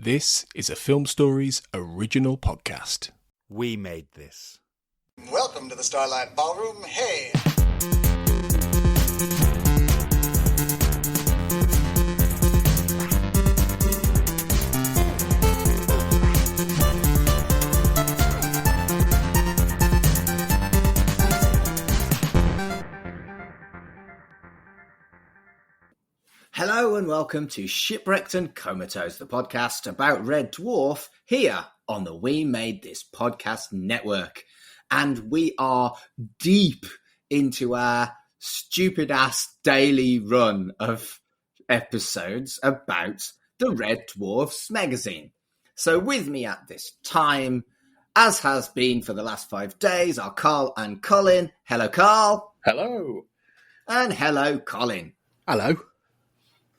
This is a Film Stories original podcast. We made this. Welcome to the Starlight Ballroom. Hey! Hello and welcome to Shipwrecked and Comatose, the podcast about Red Dwarf here on the We Made This podcast network. And we are deep into our stupid-ass daily run of episodes about the Red Dwarf Smegazine. So with me at this time, as has been for the last 5 days, are Carl and Colin. Hello, Carl. Hello. And hello, Colin. Hello.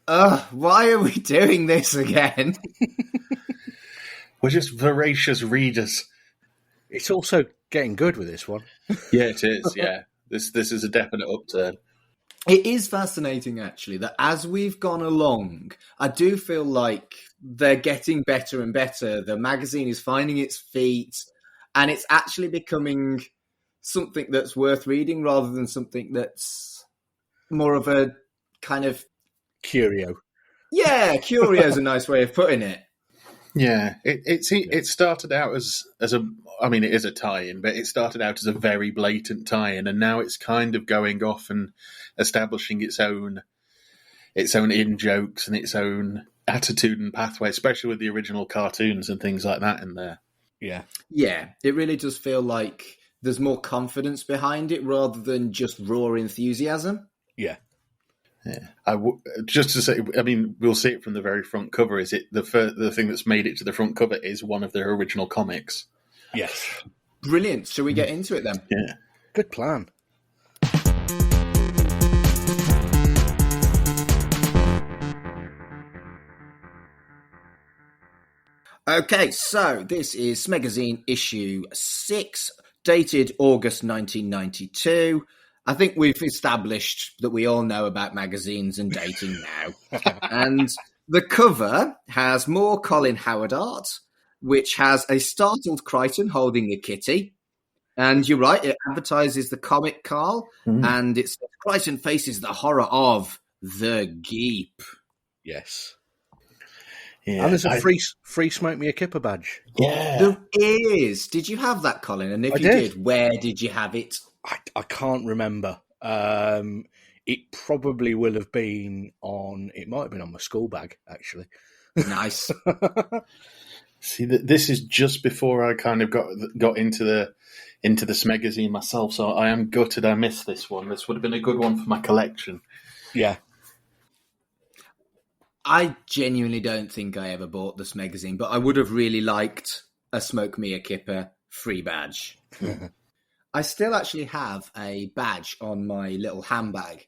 Why are we doing this again? We're just voracious readers. It's also getting good with this one. Yeah, it is, yeah. This is a definite upturn. It is fascinating, actually, that as we've gone along, I do feel like they're getting better and better. The magazine is finding its feet, and it's actually becoming something that's worth reading rather than something that's more of a kind of... Curio. Yeah, curio is a nice way of putting it. Yeah, it started out as a, I mean, it is a tie-in, but it started out as a very blatant tie-in, and now it's kind of going off and establishing its own in-jokes and its own attitude and pathway, especially with the original cartoons and things like that in there. Yeah. Yeah, it really does feel like there's more confidence behind it rather than just raw enthusiasm. Yeah. Yeah, just to say, I mean, we'll see it from the very front cover. Is it the thing that's made it to the front cover is one of their original comics? Yes. Brilliant. Shall we get into it then? Yeah. Good plan. Okay, so this is Smegazine issue 6, dated August 1992. I think we've established that we all know about magazines and dating now. And the cover has more Colin Howard art, which has a startled Crichton holding a kitty. And you're right, it advertises the comic, Carl, and it's Crichton faces the horror of the Geep. Yes. Yeah, And there's a free Smoke Me a Kipper badge. Yeah. There is. Did you have that, Colin? And if you did, where did you have it? I can't remember. It probably will have been on... It might have been on my school bag, actually. Nice. See, this is just before I kind of got into the Smegazine myself, so I am gutted I missed this one. This would have been a good one for my collection. Yeah. I genuinely don't think I ever bought this magazine, but I would have really liked a Smoke Me a Kipper free badge. I still actually have a badge on my little handbag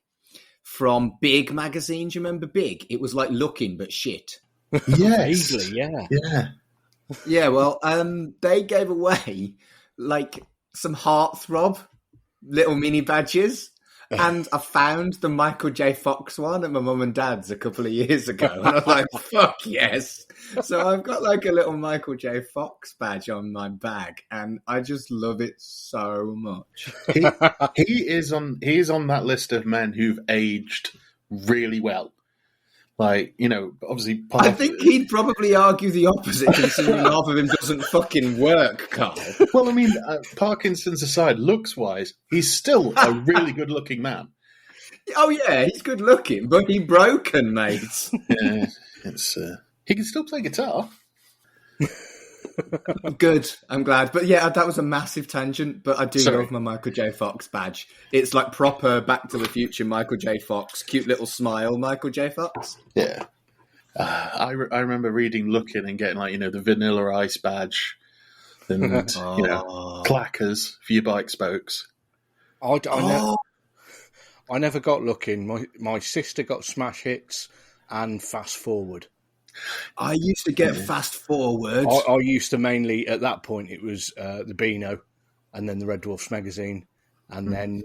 from Big magazine. Do you remember Big? It was like Looking but shit. Yes. Vaguely, yeah. Yeah. Yeah, well, they gave away like some heartthrob little mini badges. And I found the Michael J. Fox one at my mum and dad's a couple of years ago. And I was like, fuck yes. So I've got like a little Michael J. Fox badge on my bag. And I just love it so much. He is on that list of men who've aged really well. Like, you know, obviously... I think he'd probably argue the opposite, considering half of him doesn't fucking work, Carl. Well, I mean, Parkinson's aside, looks-wise, he's still a really good-looking man. Oh, yeah, he's good-looking, but he's broken, mate. Yeah, he can still play guitar. Good, I'm glad. But yeah, that was a massive tangent, but I do love my Michael J. Fox badge. It's like proper Back to the Future Michael J. Fox, cute little smile Michael J. Fox. Yeah. I remember reading Looking and getting, like, you know, the Vanilla Ice badge and, you know, clackers for your bike spokes. I never got Looking. My sister got Smash Hits and Fast Forward. I used to get Fast Forward. I used to mainly, at that point, it was the Beano and then the Red Dwarf Smegazine and then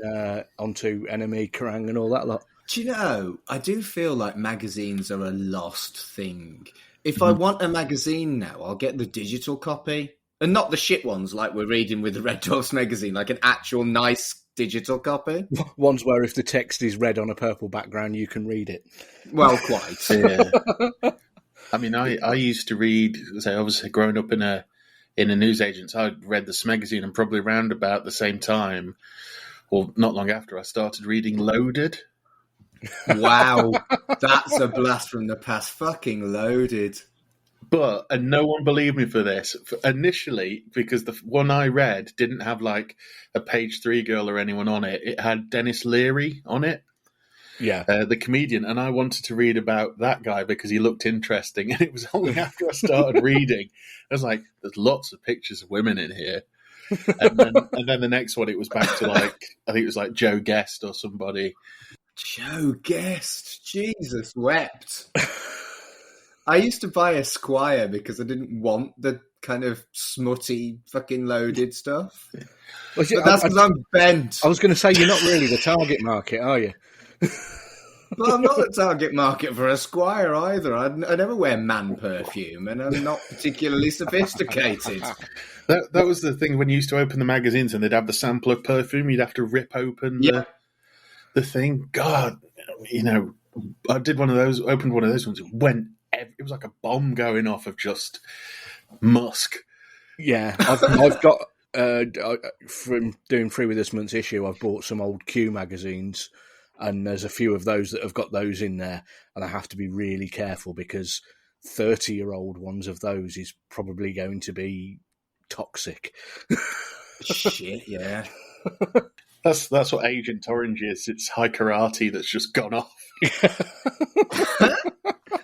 onto Enemy, Kerrang and all that lot. Do you know, I do feel like magazines are a lost thing. If I want a magazine now, I'll get the digital copy. And not the shit ones like we're reading with the Red Dwarf Smegazine, like an actual nice digital copy. Ones where if the text is red on a purple background, you can read it. Well, quite. Yeah. I mean, I used to read, say, obviously growing up in a newsagent, I read the Smegazine, and probably around about the same time, or not long after, I started reading Loaded. Wow, that's a blast from the past. Fucking Loaded. And no one believed me for this initially, because the one I read didn't have like a page 3 girl or anyone on it. It had Dennis Leary on it. Yeah. The comedian, and I wanted to read about that guy because he looked interesting. And it was only after I started reading, I was like, there's lots of pictures of women in here. And then the next one, it was back to like, I think it was like Joe Guest or somebody. Joe Guest. Jesus wept. I used to buy a Squire because I didn't want the kind of smutty fucking Loaded stuff. Well, But that's because I'm bent. I was going to say, you're not really the target market, are you? But I'm not the target market for a Squire either. I never wear man perfume, and I'm not particularly sophisticated. That was the thing when you used to open the magazines and they'd have the sample of perfume. You'd have to rip open the thing. God, you know, I did one of those, opened one of those ones. It was like a bomb going off of just musk. Yeah, I've got from doing Free with This month's issue, I've bought some old Q magazines, and there's a few of those that have got those in there, and I have to be really careful because 30-year-old ones of those is probably going to be toxic. Shit, yeah. That's what Agent Orange is. It's high karate that's just gone off.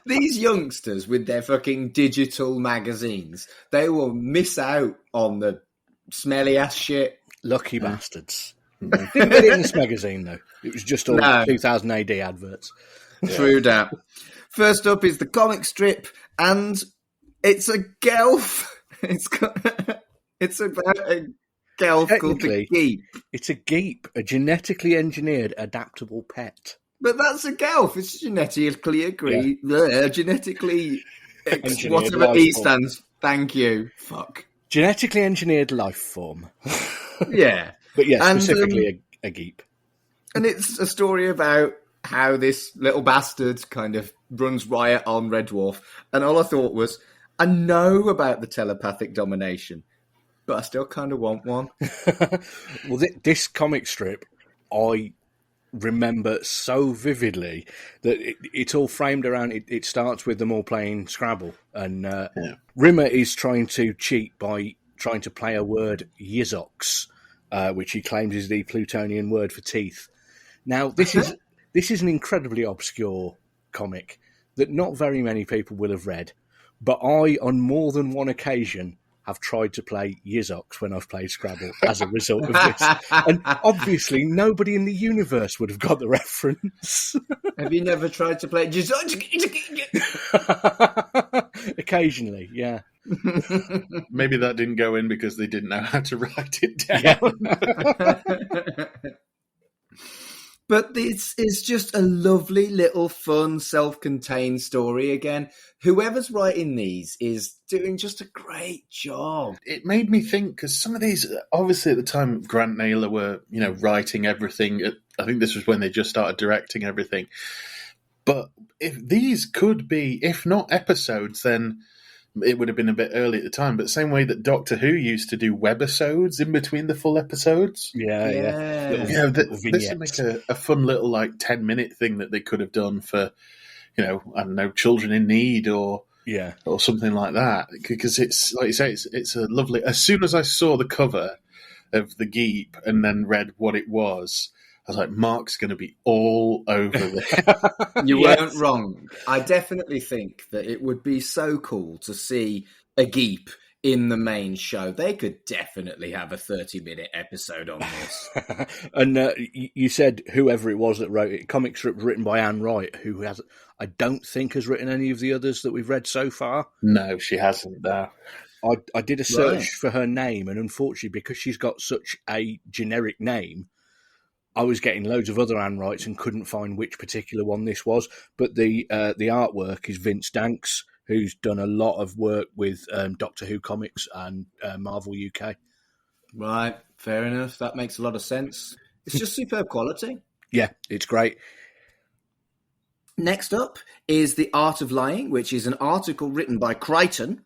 These youngsters with their fucking digital magazines, they will miss out on the smelly ass shit. Lucky bastards. Didn't get it in this magazine, though. It was just all 2000 AD adverts. True that. First up is the comic strip, and it's a gelf. It's about a gelf called the Geep. It's a Geep, a genetically engineered adaptable pet. But that's a gelf. It's genetically agreed. Genetically, whatever E stands. Thank you. Fuck. Genetically engineered life form. Yeah. But yeah, specifically a Geep. And it's a story about how this little bastard kind of runs riot on Red Dwarf. And all I thought was, I know about the telepathic domination, but I still kind of want one. Well, this comic strip, I remember so vividly that it's all framed around it starts with them all playing Scrabble, and Rimmer is trying to cheat by trying to play a word Yizox, which he claims is the Plutonian word for teeth. Now this is an incredibly obscure comic that not very many people will have read, but I on more than one occasion have tried to play Yizox when I've played Scrabble as a result of this. And obviously, nobody in the universe would have got the reference. Have you never tried to play Yizox? Occasionally, yeah. Maybe that didn't go in because they didn't know how to write it down. Yeah. But this is just a lovely little fun self-contained story again. Whoever's writing these is doing just a great job. It made me think, because some of these, obviously at the time Grant Naylor were, writing everything. I think this was when they just started directing everything. But if these could be, if not episodes, then it would have been a bit early at the time, but the same way that Doctor Who used to do webisodes in between the full episodes. Yeah. This would make a fun little 10-minute thing that they could have done for, I don't know, children in need or something like that. Because it's, like you say, it's a lovely... As soon as I saw the cover of the Geep and then read what it was, I was like, Mark's going to be all over this. You weren't wrong. I definitely think that it would be so cool to see a Geep in the main show. They could definitely have a 30-minute episode on this. And you said whoever it was that wrote it, comic strip written by Anne Wright, who I don't think has written any of the others that we've read so far. No, she hasn't, no. I did a search for her name, and unfortunately, because she's got such a generic name, I was getting loads of other handwrites and couldn't find which particular one this was. But the artwork is Vince Danks, who's done a lot of work with Doctor Who comics and Marvel UK. Right, fair enough. That makes a lot of sense. It's just superb quality. Yeah, it's great. Next up is The Art of Lying, which is an article written by Crichton,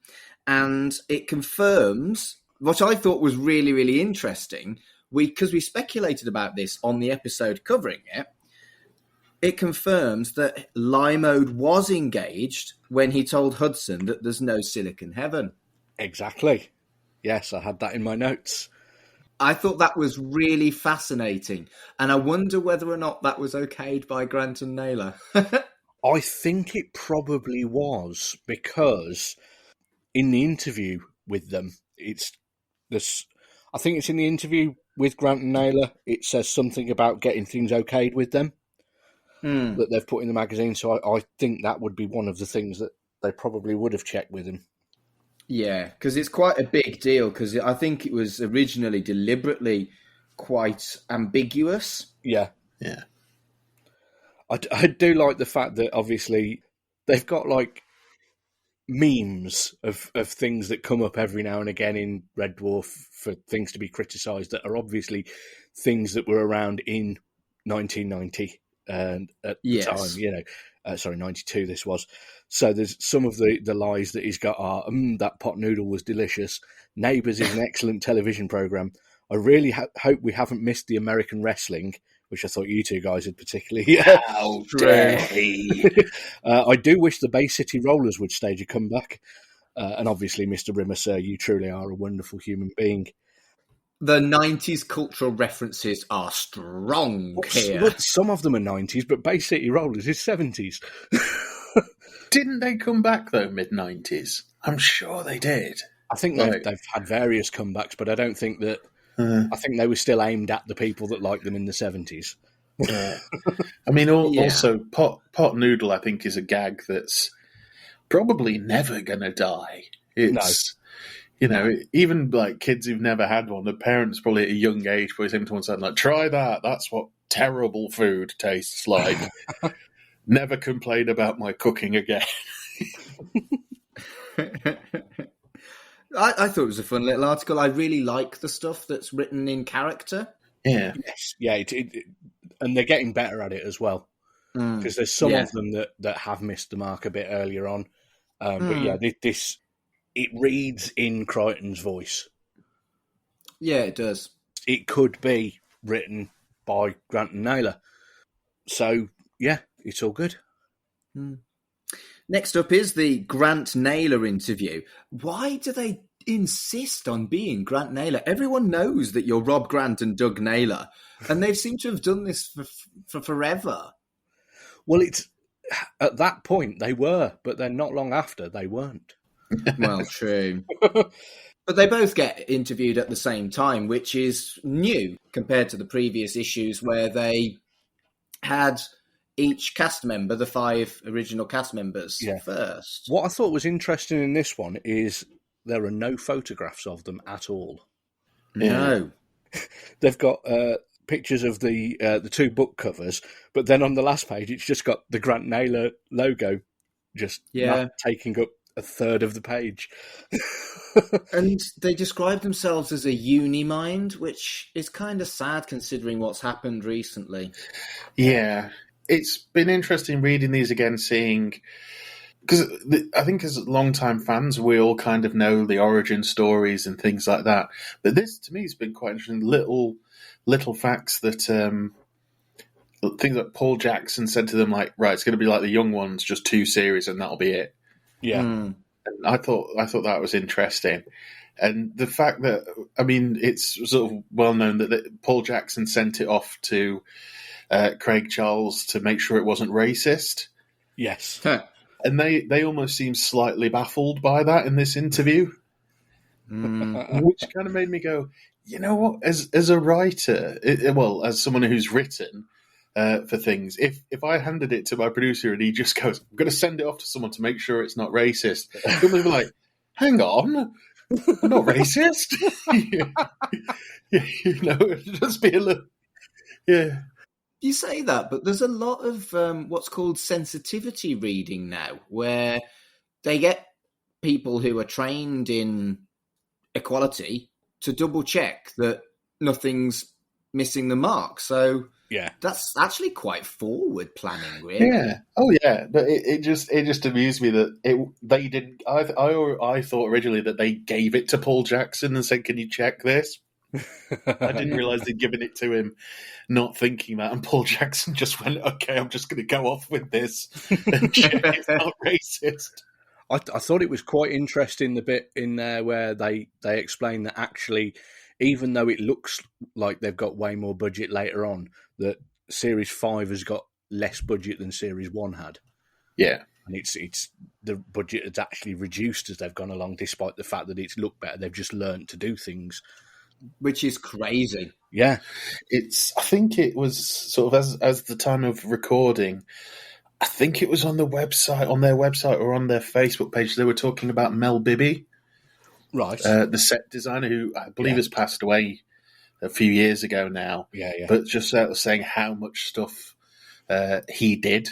and it confirms what I thought was really, really interesting. Because we speculated about this on the episode covering it, it confirms that Lie Mode was engaged when he told Hudson that there's no Silicon Heaven. Exactly. Yes, I had that in my notes. I thought that was really fascinating, and I wonder whether or not that was okayed by Grant and Naylor. I think it probably was, because in the interview with them, it's this. I think it's in the interview with Grant and Naylor. It says something about getting things okayed with them that they've put in the magazine. So I think that would be one of the things that they probably would have checked with him. Yeah, because it's quite a big deal, because I think it was originally deliberately quite ambiguous. Yeah. Yeah. I do like the fact that obviously they've got like memes of things that come up every now and again in Red Dwarf for things to be criticised that are obviously things that were around in 1990 at the time, 92 this was. So there's some of the lies that he's got are, that pot noodle was delicious. Neighbours is an excellent television programme. I really hope we haven't missed the American wrestling, which I thought you two guys had particularly. How dare he? I do wish the Bay City Rollers would stage a comeback. And obviously, Mr. Rimmer, sir, you truly are a wonderful human being. The 90s cultural references are strong here. Well, some of them are 90s, but Bay City Rollers is 70s. Didn't they come back, though, mid-90s? I'm sure they did. I think they've had various comebacks, but I don't think that... I think they were still aimed at the people that liked them in the 70s. I mean, also, pot noodle, I think, is a gag that's probably never going to die. It's... You know, even like kids who've never had one, the parents probably at a young age probably saying to one side, like, try that. That's what terrible food tastes like. Never complain about my cooking again. I thought it was a fun little article. I really like the stuff that's written in character. Yeah. Yes. Yeah, and they're getting better at it as well. Because there's some of them that have missed the mark a bit earlier on. But yeah, this... It reads in Crichton's voice. Yeah, it does. It could be written by Grant and Naylor. So, yeah, it's all good. Next up is the Grant Naylor interview. Why do they insist on being Grant Naylor? Everyone knows that you're Rob Grant and Doug Naylor, and they seem to have done this for forever. Well, it's at that point they were, but then not long after they weren't. Well, true. But they both get interviewed at the same time, which is new compared to the previous issues where they had each cast member, the 5 original cast members, first. What I thought was interesting in this one is there are no photographs of them at all. No. They've got pictures of the 2 book covers, but then on the last page it's just got the Grant Naylor logo just taking up a third of the page. And they describe themselves as a uni-mind, which is kind of sad considering what's happened recently. Yeah. It's been interesting reading these again, seeing... Because I think as long-time fans, we all kind of know the origin stories and things like that. But this, to me, has been quite interesting. Little facts that... things that Paul Jackson said to them, like, right, it's going to be like the Young Ones, just 2 series and that'll be it. Yeah. And I thought that was interesting. And the fact that, I mean, it's sort of well known that Paul Jackson sent it off to Craig Charles to make sure it wasn't racist. Yes. And they almost seem slightly baffled by that in this interview. Which kind of made me go, you know what, as a writer, as someone who's written for things, if I handed it to my producer and he just goes, I'm going to send it off to someone to make sure it's not racist, he'll be like, hang on, I'm not racist. You know, it'd just be a little... Yeah. You say that, but there's a lot of what's called sensitivity reading now, where they get people who are trained in equality to double check that nothing's missing the mark. So Yeah, that's actually quite forward planning, really. Yeah. Oh, yeah. But it just amused me that they didn't. I thought originally that they gave it to Paul Jackson and said, "Can you check this?" I didn't realize they'd given it to him, not thinking that. And Paul Jackson just went, "Okay, I'm just going to go off with this and check it's not racist." I thought it was quite interesting, the bit in there where they explain that actually, even though it looks like they've got way more budget later on, that Series 5 has got less budget than Series 1 had. Yeah. And it's the budget has actually reduced as they've gone along, despite the fact that it's looked better. They've just learned to do things. Which is crazy. Yeah. I think it was sort of as the time of recording, I think it was on their website or on their Facebook page, they were talking about Mel Bibby. Right. The set designer who I believe has passed away a few years ago now. Yeah. But just saying how much stuff he did.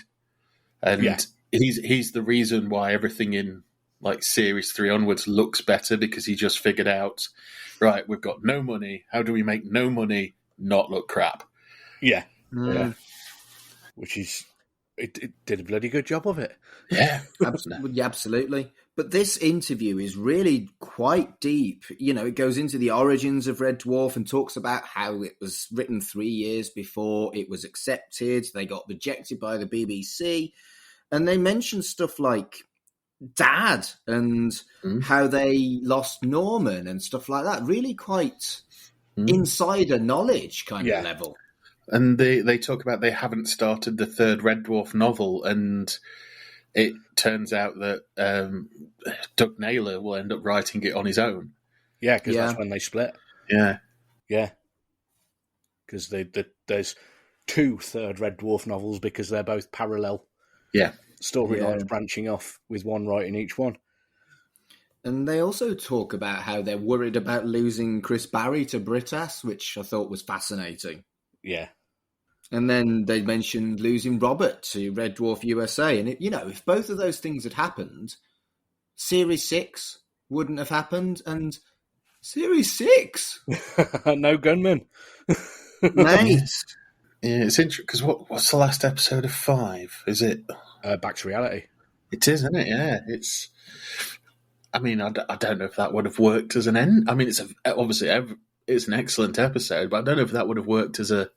And he's the reason why everything in like Series 3 onwards looks better, because he just figured out, right, we've got no money. How do we make no money not look crap? Yeah. Mm. Yeah. Which is... It did a bloody good job of it. Yeah. Absolutely. But this interview is really quite deep. You know, it goes into the origins of Red Dwarf and talks about how it was written 3 years before it was accepted. They got rejected by the BBC. And they mention stuff like Dad and how they lost Norman and stuff like that. Really quite insider knowledge kind of level. And they talk about they haven't started the third Red Dwarf novel, and it turns out that Doug Naylor will end up writing it on his own. Yeah, because that's when they split. Yeah. Yeah. Because there's 2 third Red Dwarf novels, because they're both parallel storylines branching off with one writing each one. And they also talk about how they're worried about losing Chris Barry to Britas, which I thought was fascinating. Yeah. And then they mentioned losing Robert to Red Dwarf USA. And, if both of those things had happened, Series 6 wouldn't have happened. And Series 6? No gunmen. Nice. Yeah, it's interesting, because what's the last episode of 5? Is it? Back to Reality. It is, isn't it? Yeah. It's... I mean, I don't know if that would have worked as an end. I mean, obviously it's an excellent episode, but I don't know if that would have worked as a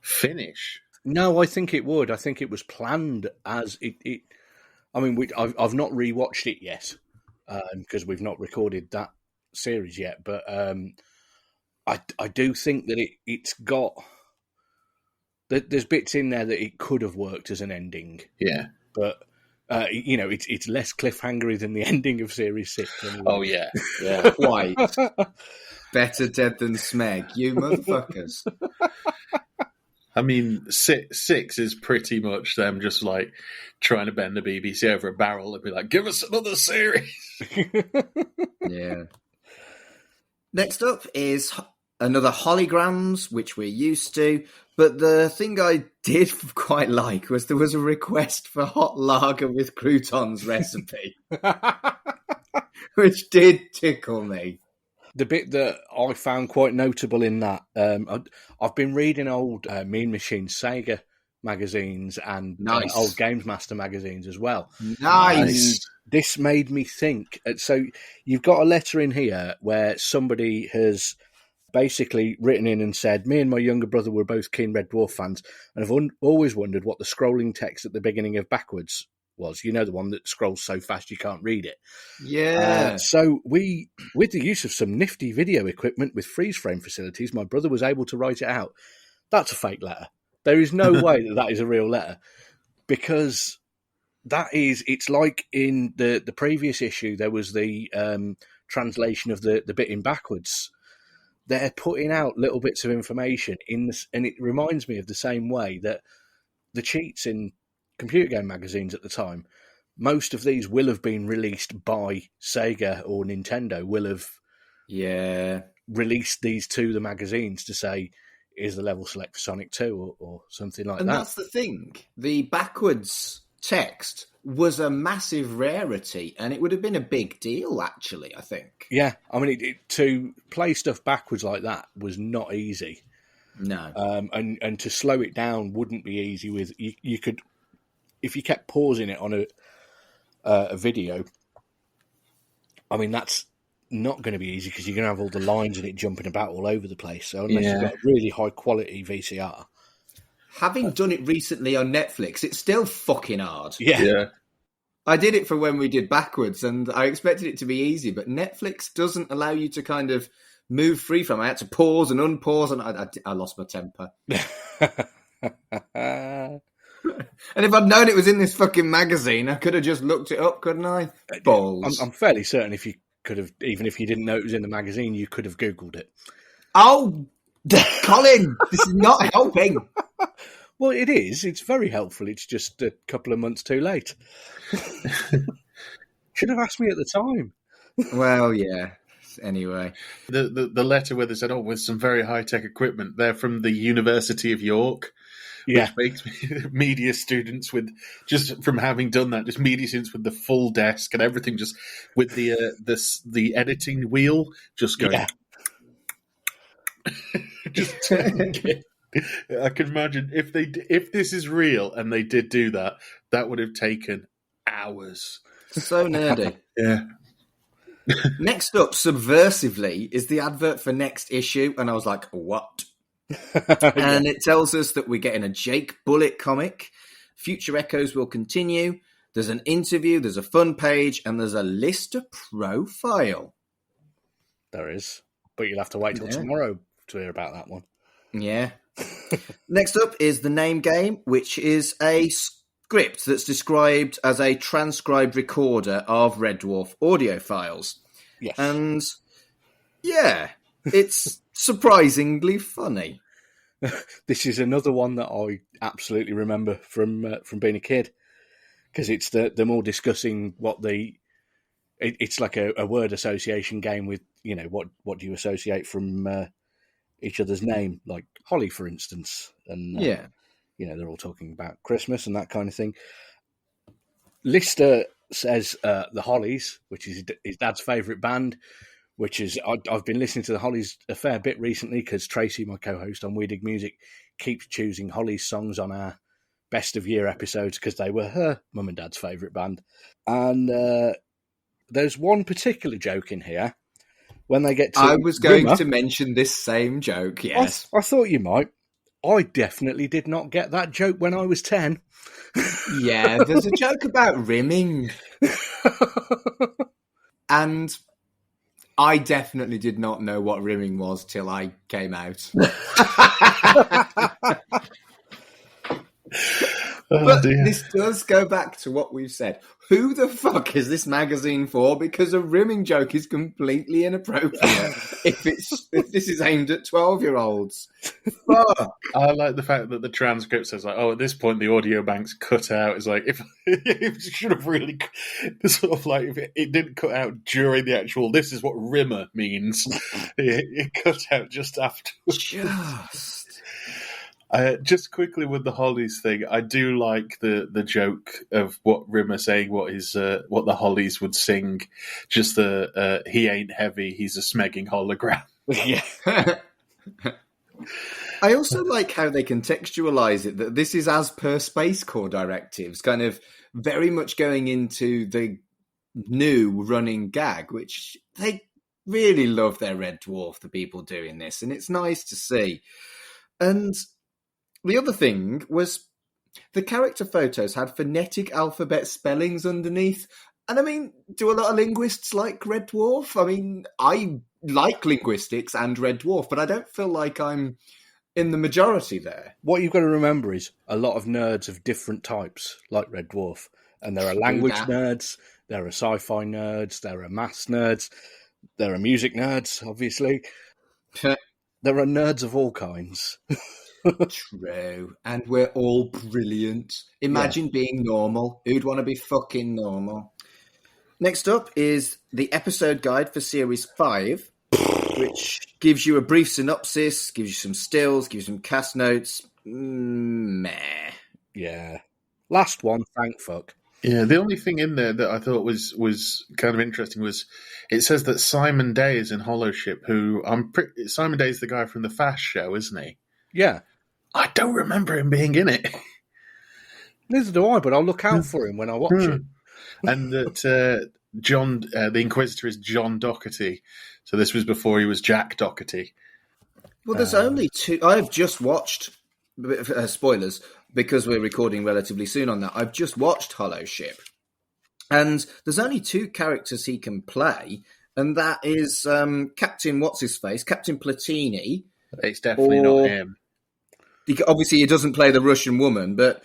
finish. No, I think it would. I think it was planned as it I mean, I've not rewatched it yet because we've not recorded that series yet. But I do think that it's got there's bits in there that it could have worked as an ending. Yeah, but it's less cliffhangery than the ending of Series 6. Anyway. Oh yeah, quite. Better dead than Smeg, you motherfuckers. I mean, 6 is pretty much them just like trying to bend the BBC over a barrel and be like, give us another series. Yeah. Next up is another holograms, which we're used to. But the thing I did quite like was there was a request for hot lager with croutons recipe, which did tickle me. The bit that I found quite notable in that, I've been reading old Mean Machine Sega magazines and old Games Master magazines as well. Nice. And this made me think. So you've got a letter in here where somebody has basically written in and said, me and my younger brother were both keen Red Dwarf fans, and I've always wondered what the scrolling text at the beginning of Backwards was. You know, the one that scrolls so fast you can't read it. Yeah. So we, with the use of some nifty video equipment with freeze frame facilities, my brother was able to write it out. That's a fake letter. There is no way that is a real letter, because it's like in the previous issue, there was the translation of the bit in Backwards. They're putting out little bits of information in this, and it reminds me of the same way that the cheats in computer game magazines at the time, most of these will have been released by Sega or Nintendo, will have released these to the magazines to say, is the level select for Sonic 2 or something like that. And that's the thing. The backwards text was a massive rarity, and it would have been a big deal, actually, I think. Yeah, I mean, to play stuff backwards like that was not easy. No. And to slow it down wouldn't be easy. With you could, if you kept pausing it on a video, I mean, that's not going to be easy because you're going to have all the lines in it jumping about all over the place. So unless you've got a really high quality VCR. Having done it recently on Netflix, it's still fucking hard. Yeah. I did it for when we did backwards, and I expected it to be easy, but Netflix doesn't allow you to kind of move free from it. I had to pause and unpause, and I lost my temper. And if I'd known it was in this fucking magazine, I could have just looked it up, couldn't I? Balls. I'm fairly certain if you could have, even if you didn't know it was in the magazine, you could have Googled it. Oh, Colin, this is not helping. Well, it is. It's very helpful. It's just a couple of months too late. Should have asked me at the time. Well, yeah. Anyway. The letter where they said, with some very high-tech equipment, they're from the University of York. Yeah. Which makes me media students with, just from having done that, just media students with the full desk and everything, just with the editing wheel, just going. Yeah. Just I can imagine if this is real and they did do that, that would have taken hours. So nerdy. Yeah. Next up, subversively, is the advert for next issue, and I was like, what? And it tells us that we're getting a Jake Bullet comic. Future Echoes will continue. There's an interview, there's a fun page, and there's a lister profile. There is. But you'll have to wait till tomorrow to hear about that one. Yeah. Next up is the name game, which is a script that's described as a transcribed recorder of Red Dwarf audio files. Yes. And yeah, it's surprisingly funny. This is another one that I absolutely remember from being a kid, because it's them all discussing what it's like a word association game with, what do you associate from each other's name, like Holly, for instance. And they're all talking about Christmas and that kind of thing. Lister says the Hollies, which is his dad's favourite band, which is, I've been listening to the Hollies a fair bit recently because Tracy, my co-host on We Dig Music, keeps choosing Hollies songs on our best of year episodes because they were her mum and dad's favourite band. And there's one particular joke in here when they get to I was going Rimmer. to mention this same joke, yes. I thought you might. I definitely did not get that joke when I was 10. Yeah, there's a joke about rimming. And I definitely did not know what rimming was till I came out. But this does go back to what we've said. Who the fuck is this magazine for? Because a rimming joke is completely inappropriate if this is aimed at 12-year-olds. Fuck. I like the fact that the transcript says, at this point the audio bank's cut out. It's like, if it should have really, sort of like, if it didn't cut out during the actual, this is what rimmer means. It cut out just after. Just quickly with the Hollies thing, I do like the joke of what Rimmer saying what the Hollies would sing. Just he ain't heavy, he's a smegging hologram. Yeah. I also like how they contextualize it, that this is as per Space Corps directives, kind of very much going into the new running gag, which they really love their Red Dwarf, the people doing this, and it's nice to see. And the other thing was the character photos had phonetic alphabet spellings underneath. And I mean, do a lot of linguists like Red Dwarf? I mean, I like linguistics and Red Dwarf, but I don't feel like I'm in the majority there. What you've got to remember is a lot of nerds of different types, like Red Dwarf. And there are language nerds, there are sci-fi nerds, there are maths nerds, there are music nerds, obviously. There are nerds of all kinds. True. And we're all brilliant. Imagine being normal. Who'd want to be fucking normal? Next up is the episode guide for Series 5. which gives you a brief synopsis, gives you some stills, gives you some cast notes. Meh. Yeah. Last one, thank fuck. Yeah, the only thing in there that I thought was kind of interesting was it says that Simon Day is in Hollowship, who Simon Day is the guy from the Fast Show, isn't he? Yeah. I don't remember him being in it. Neither do I, but I'll look out for him when I watch it. And that John, the Inquisitor, is John Doherty. So this was before he was Jack Doherty. Well, there's only two. I've just watched, spoilers, because we're recording relatively soon on that. I've just watched Hollowship. And there's only two characters he can play, and that is Captain What's-His-Face, Captain Platini. It's definitely not him. Obviously, he doesn't play the Russian woman, but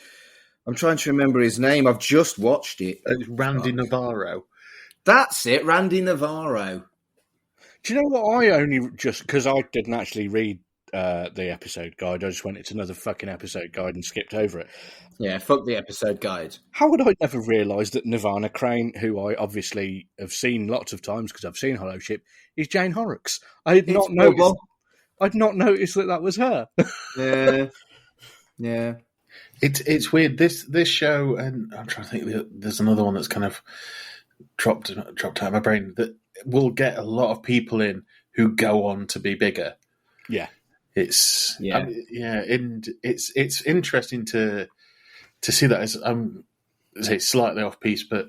I'm trying to remember his name. I've just watched it. It's Randy Navarro. That's it, Randy Navarro. Do you know what? I only just, because I didn't actually read the episode guide, I just went, it's another fucking episode guide and skipped over it. Yeah, fuck the episode guide. How would I never realise that Nirvana Crane, who I obviously have seen lots of times because I've seen Hollowship, is Jane Horrocks? I'd not noticed that was her. Yeah. It's weird. This show, and I'm trying to think. There's another one that's kind of dropped out of my brain that will get a lot of people in who go on to be bigger. Yeah, and it's interesting to see that as say slightly off piece, but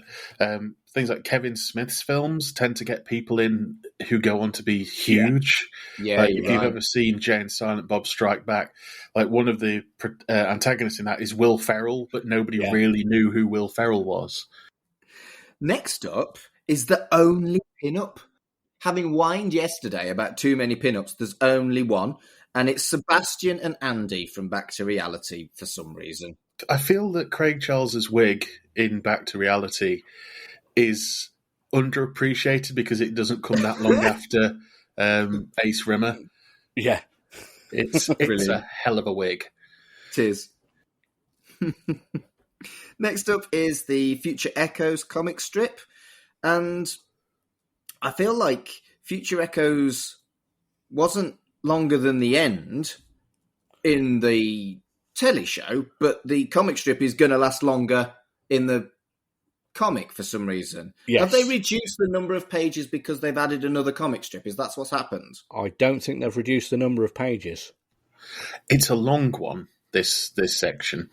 things like Kevin Smith's films tend to get people in who go on to be huge. Yeah, like if you've ever seen Jay and Silent Bob Strike Back, like one of the antagonists in that is Will Ferrell, but nobody really knew who Will Ferrell was. Next up is the only pin-up. Having whined yesterday about too many pin-ups, there's only one, and it's Sebastian and Andy from Back to Reality for some reason. I feel that Craig Charles's wig in Back to Reality is underappreciated because it doesn't come that long after Ace Rimmer. Yeah. It's a hell of a wig. It is. Next up is the Future Echoes comic strip. And I feel like Future Echoes wasn't longer than the end in the telly show, but the comic strip is going to last longer in the comic for some reason. Yes. Have they reduced the number of pages because they've added another comic strip? Is that what's happened? I don't think they've reduced the number of pages. It's a long one, this section.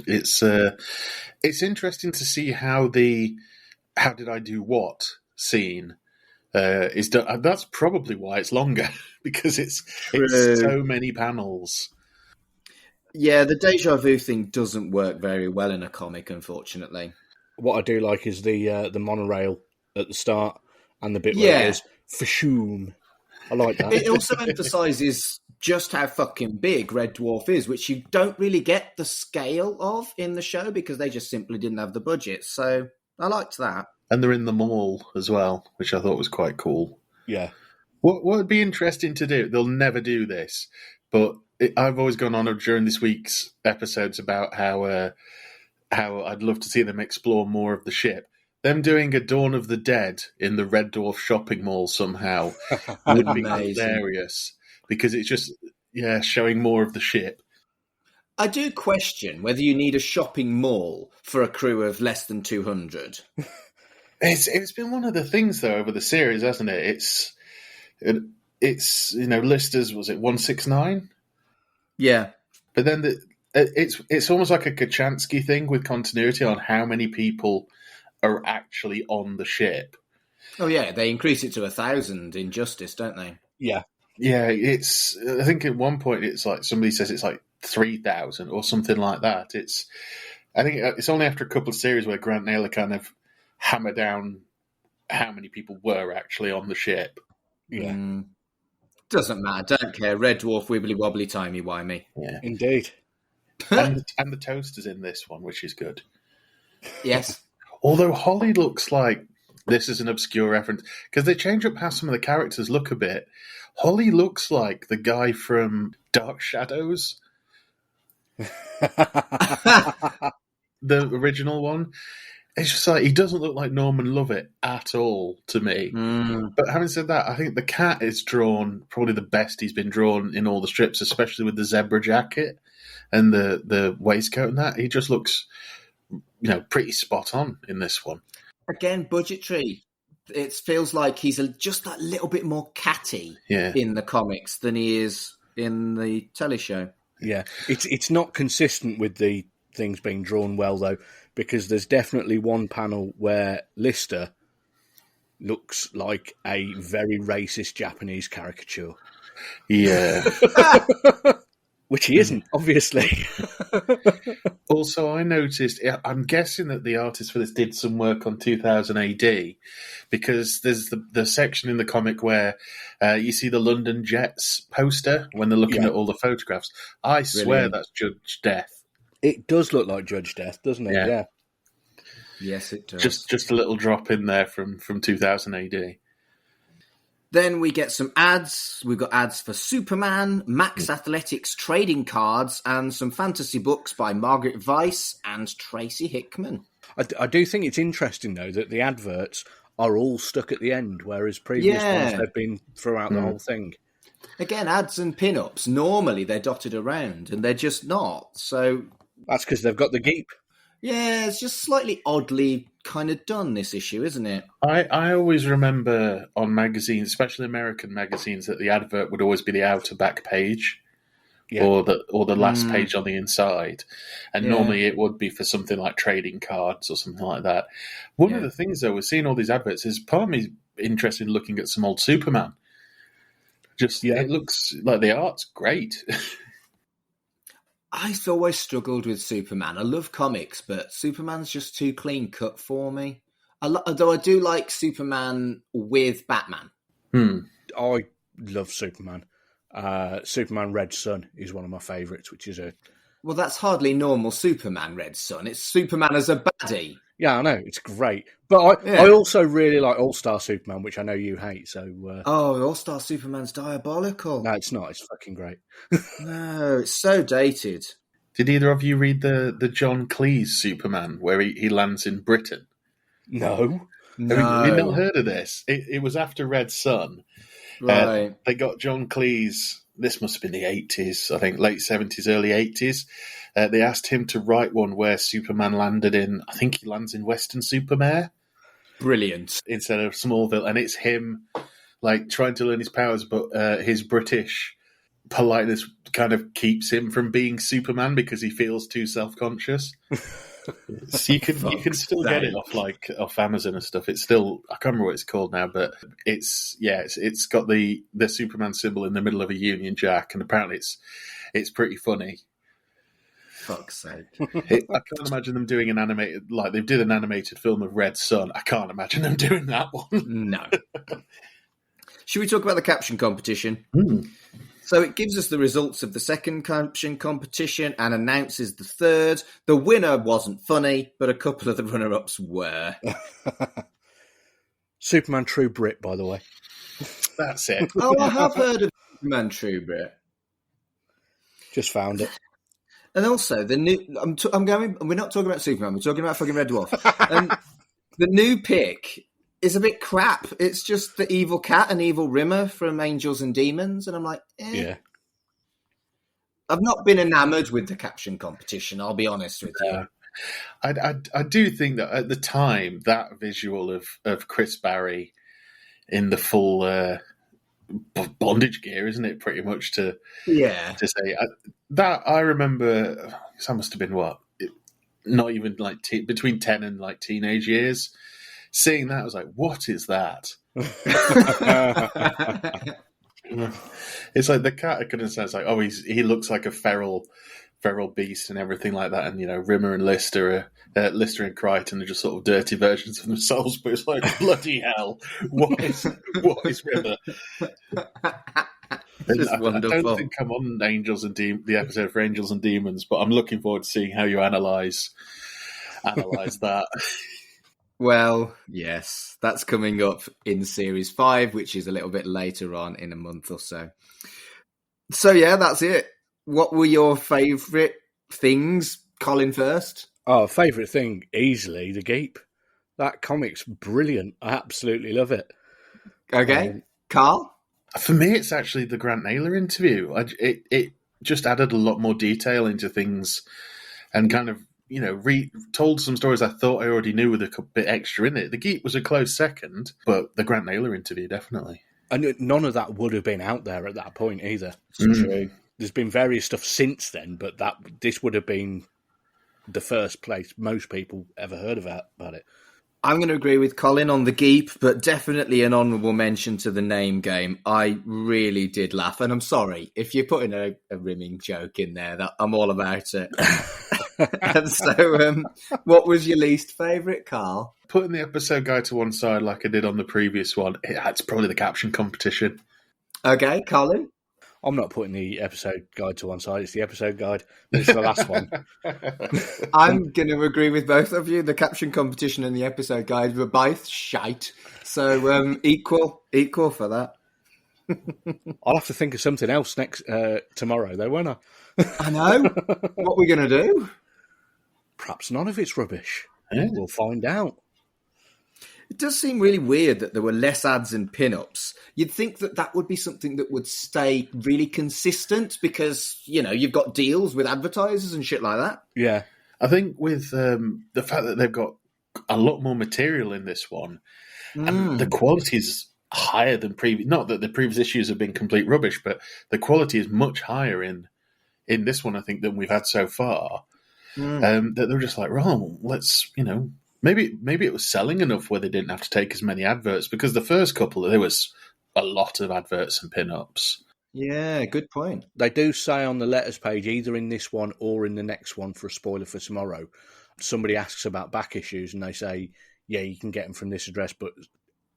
It's interesting to see how the "how did I do what" scene is done. That's probably why it's longer, because it's so many panels. Yeah, the deja vu thing doesn't work very well in a comic, unfortunately. What I do like is the monorail at the start and the bit where it goes "fashoom." I like that. It also emphasises just how fucking big Red Dwarf is, which you don't really get the scale of in the show because they just simply didn't have the budget. So I liked that. And they're in the mall as well, which I thought was quite cool. Yeah. What would be interesting to do, they'll never do this, but I've always gone on during this week's episodes about how I'd love to see them explore more of the ship. Them doing a Dawn of the Dead in the Red Dwarf shopping mall somehow would be hilarious, because it's just, showing more of the ship. I do question whether you need a shopping mall for a crew of less than 200. It's been one of the things, though, over the series, hasn't it? It's Lister's, was it 169? Yeah. But then it's almost like a Kachansky thing with continuity on how many people are actually on the ship. Oh, yeah, they increase it to 1,000 in Justice, don't they? Yeah. Yeah, I think at one point it's like, somebody says it's like 3,000 or something like that. I think it's only after a couple of series where Grant Naylor kind of hammered down how many people were actually on the ship. Yeah. Doesn't matter, don't care. Red Dwarf, wibbly wobbly, timey wimey. Yeah. Indeed. and the Toaster's in this one, which is good. Yes. Although Holly looks like, this is an obscure reference, because they change up how some of the characters look a bit. Holly looks like the guy from Dark Shadows. The original one. it's just like he doesn't look like Norman Lovett at all to me. But having said that, I think the cat is drawn probably the best he's been drawn in all the strips, especially with the zebra jacket and the waistcoat and that. He just looks, pretty spot on in this one. Again, budgetary. It feels like he's just that little bit more catty in the comics than he is in the telly show. Yeah, it's not consistent with the things being drawn well, though, because there's definitely one panel where Lister looks like a very racist Japanese caricature. Yeah. Which he isn't, obviously. Also, I noticed, I'm guessing that the artist for this did some work on 2000 AD, because there's the section in the comic where you see the London Jets poster when they're looking at all the photographs. I swear that's Judge Death. It does look like Judge Death, doesn't it? Yeah. Yes, it does. Just a little drop in there from 2000 AD. Then we get some ads. We've got ads for Superman, Max Athletics trading cards, and some fantasy books by Margaret Weiss and Tracy Hickman. I do think it's interesting, though, that the adverts are all stuck at the end, whereas previous ones, they've been throughout the whole thing. Again, ads and pin-ups, normally they're dotted around, and they're just not. So that's because they've got the geep. Yeah, it's just slightly oddly kind of done, this issue, isn't it? I always remember on magazines, especially American magazines, that the advert would always be the outer back page or the last page on the inside. And normally it would be for something like trading cards or something like that. One of the things, though, with seeing all these adverts is part of me interested in looking at some old Superman. It looks like the art's great. I've always struggled with Superman. I love comics, but Superman's just too clean cut for me. Although I do like Superman with Batman. I love Superman. Superman Red Sun is one of my favourites, which is Well, that's hardly normal Superman Red Sun. It's Superman as a baddie. Yeah, I know. It's great. But I also really like All-Star Superman, which I know you hate. So All-Star Superman's diabolical. No, it's not. It's fucking great. No, it's so dated. Did either of you read the John Cleese Superman, where he lands in Britain? No. Have you not heard of this? It was after Red Sun. Right. They got John Cleese, this must have been the 80s, I think late 70s, early 80s. They asked him to write one where Superman landed in, I think he lands in Weston-super-Mare. Brilliant. Instead of Smallville. And it's him trying to learn his powers, but his British politeness kind of keeps him from being Superman because he feels too self-conscious. So you can still get it off Amazon and stuff. It's still, I can't remember what it's called now, but it's got the Superman symbol in the middle of a Union Jack, and apparently it's pretty funny. Fuck's sake. I can't imagine them doing an animated, they did an animated film of Red Sun. I can't imagine them doing that one. No. Should we talk about the caption competition? So it gives us the results of the second caption competition and announces the third. The winner wasn't funny, but a couple of the runner-ups were. Superman True Brit, by the way. That's it. Oh, I have heard of Superman True Brit. Just found it. And also, the new... we're not talking about Superman, we're talking about fucking Red Dwarf. The new pick is a bit crap. It's just the evil cat and evil Rimmer from Angels and Demons, and I'm like, Yeah. I've not been enamoured with the caption competition, I'll be honest with you. I do think that at the time, that visual of Chris Barry in the full bondage gear, isn't it, pretty much, to say... that I remember, that must have been not even between 10 and teenage years. Seeing that, I was like, what is that? It's like the cat, I couldn't say, it's like, he looks like a feral beast and everything like that. And, Rimmer and Lister and Crichton are just sort of dirty versions of themselves. But it's like, bloody hell, what is Rimmer? I don't think I'm on the episode for Angels and Demons, but I'm looking forward to seeing how you analyse that. Well, yes, that's coming up in Series 5, which is a little bit later on in a month or so. So, yeah, that's it. What were your favourite things? Colin first. Oh, favourite thing, easily, the Geep. That comic's brilliant. I absolutely love it. Okay, Carl? For me, it's actually the Grant Naylor interview. It just added a lot more detail into things and kind of, told some stories I thought I already knew with a bit extra in it. The Geek was a close second, but the Grant Naylor interview, definitely. And none of that would have been out there at that point either. It's true. There's been various stuff since then, but this would have been the first place most people ever heard about it. I'm going to agree with Colin on the Geep, but definitely an honourable mention to the name game. I really did laugh, and I'm sorry if you're putting a rimming joke in there. That I'm all about it. And so, what was your least favourite, Carl? Putting the episode guide to one side like I did on the previous one, it's probably the caption competition. Okay, Colin? I'm not putting the episode guide to one side. It's the episode guide. It's the last one. I'm going to agree with both of you. The caption competition and the episode guide were both shite. So equal for that. I'll have to think of something else tomorrow, though, won't I? I know. What are we going to do? Perhaps none of it's rubbish. Yeah. We'll find out. It does seem really weird that there were less ads and pin-ups. You'd think that would be something that would stay really consistent because, you've got deals with advertisers and shit like that. Yeah. I think with the fact that they've got a lot more material in this one, and the quality is higher than previous. Not that the previous issues have been complete rubbish, but the quality is much higher in this one, I think, than we've had so far. That they're just like, let's, maybe it was selling enough where they didn't have to take as many adverts, because the first couple, there was a lot of adverts and pin-ups. Yeah, good point. They do say on the letters page, either in this one or in the next one, for a spoiler for tomorrow, somebody asks about back issues and they say, yeah, you can get them from this address, but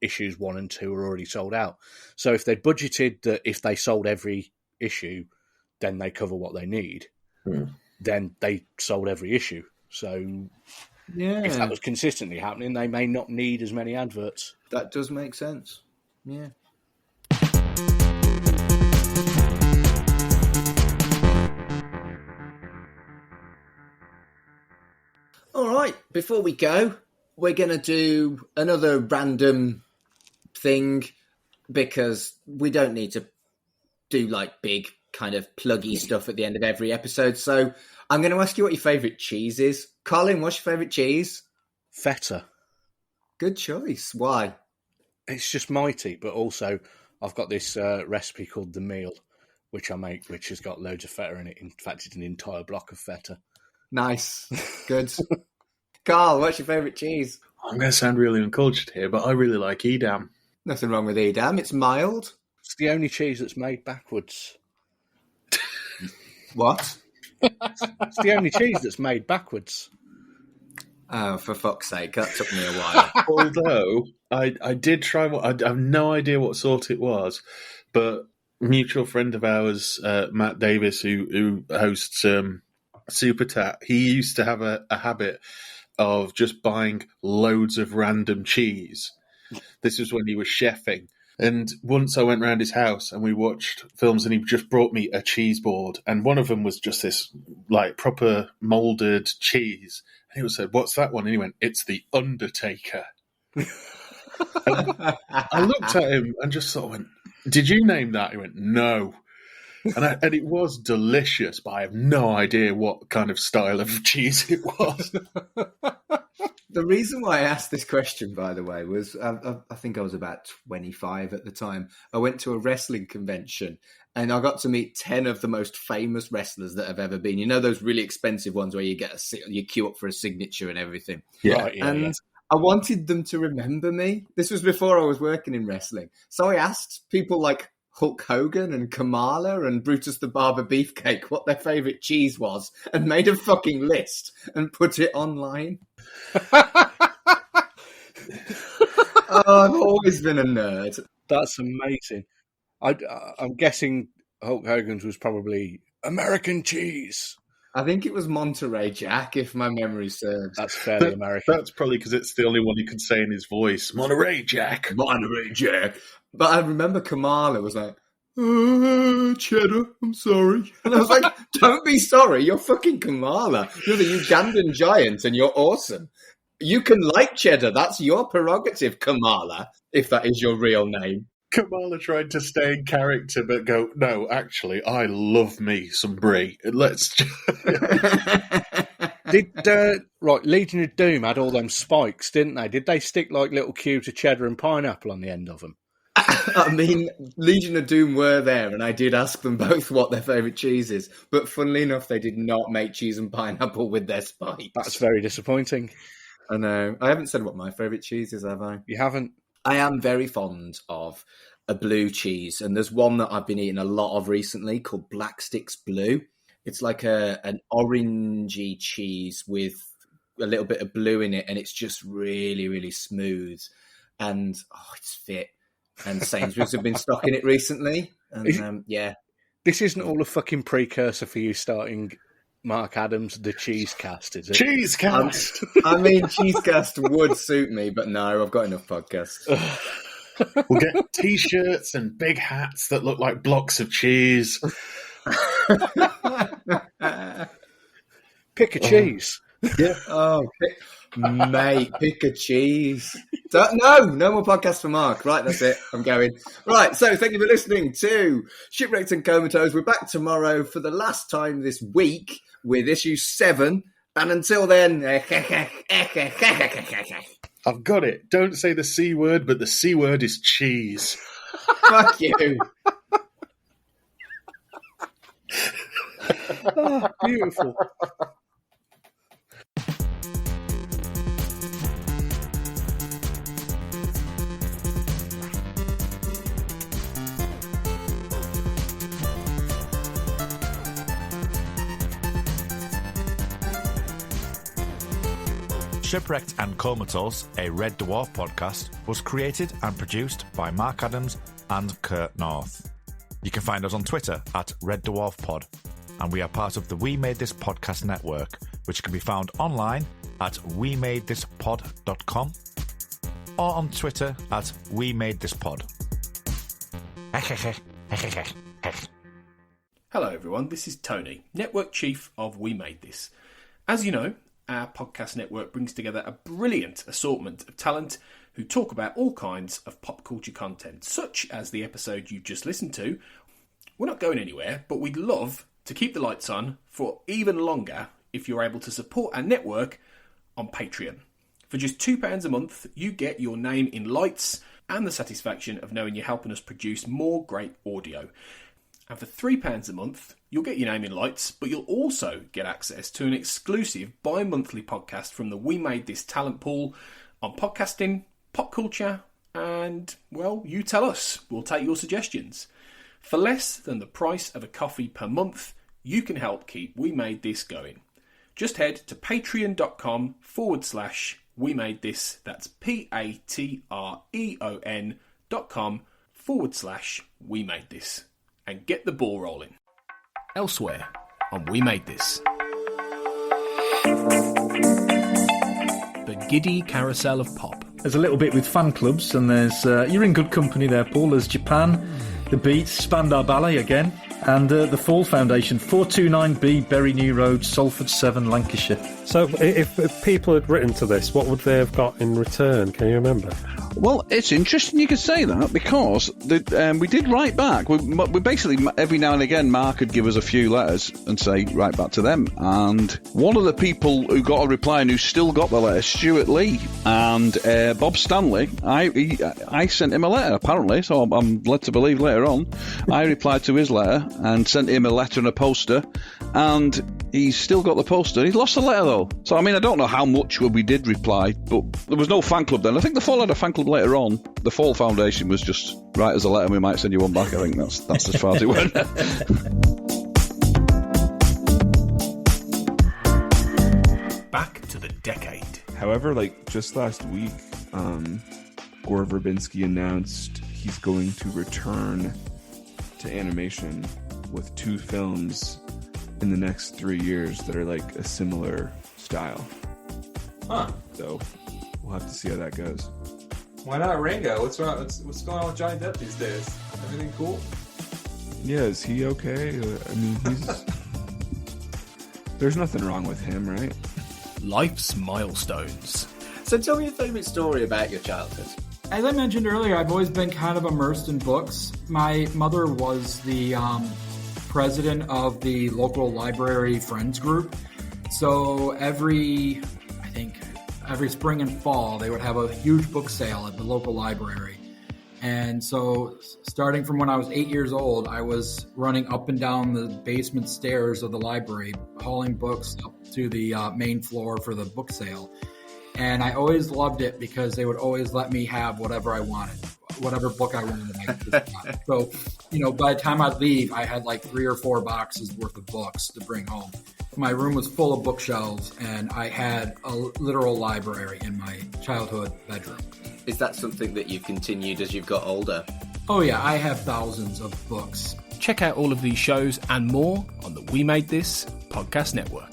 issues 1 and 2 are already sold out. So if they budgeted that if they sold every issue, then they cover what they need, then they sold every issue. So if that was consistently happening, they may not need as many adverts. That does make sense. Yeah. All right, before we go, we're going to do another random thing because we don't need to do big kind of pluggy stuff at the end of every episode. So I'm going to ask you what your favourite cheese is. Colin, what's your favourite cheese? Feta. Good choice. Why? It's just mighty, but also I've got this recipe called The Meal, which I make, which has got loads of feta in it. In fact, it's an entire block of feta. Nice. Good. Carl, what's your favourite cheese? I'm going to sound really uncultured here, but I really like Edam. Nothing wrong with Edam. It's mild. It's the only cheese that's made backwards. What? It's the only cheese that's made backwards. Oh, for fuck's sake. That took me a while. Although, I did try one. I have no idea what sort it was, but a mutual friend of ours, Matt Davis, who hosts Super Tat, he used to have a habit of just buying loads of random cheese. This was when he was chefing. And once I went round his house and we watched films and he just brought me a cheese board. And one of them was just this proper moulded cheese. And he said, "What's that one?" And he went, "It's the Undertaker." And I looked at him and just sort of went, "Did you name that?" He went, "No." And it was delicious, but I have no idea what kind of style of cheese it was. The reason why I asked this question, by the way, was I think I was about 25 at the time. I went to a wrestling convention and I got to meet 10 of the most famous wrestlers that have ever been. You know, those really expensive ones where you queue up for a signature and everything. Yeah. Right, yeah, and I wanted them to remember me. This was before I was working in wrestling. So I asked people like Hulk Hogan and Kamala and Brutus the Barber Beefcake what their favourite cheese was and made a fucking list and put it online. I've always been a nerd. That's amazing. I'm guessing Hulk Hogan's was probably American cheese. I think it was Monterey Jack, if my memory serves. That's fairly American. That's probably because it's the only one he could say in his voice. Monterey Jack. Monterey Jack. But I remember Kamala was like, cheddar, I'm sorry. And I was like, don't be sorry, you're fucking Kamala. You're the Ugandan giant and you're awesome. You can like cheddar. That's your prerogative, Kamala, if that is your real name. Kamala tried to stay in character, but go, no, actually, I love me some brie. Let's... Legion of Doom had all them spikes, didn't they? Did they stick like little cubes of cheddar and pineapple on the end of them? I mean, Legion of Doom were there, and I did ask them both what their favourite cheese is. But funnily enough, they did not make cheese and pineapple with their spikes. That's very disappointing. I know. I haven't said what my favourite cheese is, have I? You haven't? I am very fond of a blue cheese, and there's one that I've been eating a lot of recently called Black Sticks Blue. It's like an orangey cheese with a little bit of blue in it, and it's just really, really smooth. And, it's fit. And Sainsbury's have been stocking it recently. And, yeah. This isn't all a fucking precursor for you starting Mark Adams, the Cheesecast, is it? Cheesecast! I mean, Cheesecast would suit me, but no, I've got enough podcasts. We'll get T-shirts and big hats that look like blocks of cheese. Pick a cheese. Yeah. Pick a cheese. No more podcasts for Mark. Right, that's it. I'm going. Right, so thank you for listening to Shipwrecked and Comatose. We're back tomorrow for the last time this week with issue 7. And until then... I've got it. Don't say the C word, but the C word is cheese. Fuck you. Beautiful. Shipwrecked and Comatose, a Red Dwarf podcast, was created and produced by Mark Adams and Kurt North. You can find us on Twitter at Red Dwarf Pod, and we are part of the We Made This Podcast network, which can be found online at wemadethispod.com or on Twitter at wemadethispod. Hello everyone, this is Tony, Network Chief of We Made This. As you know, our podcast network brings together a brilliant assortment of talent who talk about all kinds of pop culture content, such as the episode you just listened to. We're not going anywhere, but we'd love to keep the lights on for even longer if you're able to support our network on Patreon. For just £2 a month, you get your name in lights and the satisfaction of knowing you're helping us produce more great audio. And for £3 a month, you'll get your name in lights, but you'll also get access to an exclusive bi-monthly podcast from the We Made This talent pool on podcasting, pop culture, and, well, you tell us. We'll take your suggestions. For less than the price of a coffee per month, you can help keep We Made This going. Just head to patreon.com/We Made This. That's patreon.com/We Made This. And get the ball rolling. Elsewhere on We Made This. The giddy carousel of pop. There's a little bit with fan clubs, and there's you're in good company there, Paul. There's Japan, the Beats, Spandau Ballet again, and the Fall Foundation, 429B Berry New Road, Salford 7, Lancashire. So if people had written to this, what would they have got in return? Can you remember? Well, it's interesting you could say that, because we did write back. We basically, every now and again, Mark would give us a few letters and say, write back to them. And one of the people who got a reply and who still got the letter, Stuart Lee, and Bob Stanley, I sent him a letter, apparently, so I'm led to believe later on. I replied to his letter and sent him a letter and a poster, and he's still got the poster. He's lost the letter, though. So, I mean, I don't know how much we did reply, but there was no fan club then. I think the Fall had a fan club later on. The Fall Foundation was just, write us a letter, we might send you one back. I think that's as far as it went. Back to the decade. However, just last week, Gore Verbinski announced he's going to return to animation with 2 films in the next 3 years that are a similar style. Huh. So we'll have to see how that goes. Why not Ringo? What's wrong? What's going on with Johnny Depp these days? Everything cool? Yeah, is he okay? I mean, there's nothing wrong with him, right? Life's milestones. So tell me your favourite story about your childhood. As I mentioned earlier, I've always been kind of immersed in books. My mother was the president of the local library friends group. So every spring and fall, they would have a huge book sale at the local library. And so starting from when I was 8 years old, I was running up and down the basement stairs of the library, hauling books up to the main floor for the book sale. And I always loved it because they would always let me have whatever I wanted, whatever book I wanted. So, by the time I'd leave, I had like 3 or 4 boxes worth of books to bring home. My room was full of bookshelves, and I had a literal library in my childhood bedroom. Is that something that you've continued as you've got older? Oh yeah, I have thousands of books. Check out all of these shows and more on the We Made This podcast network.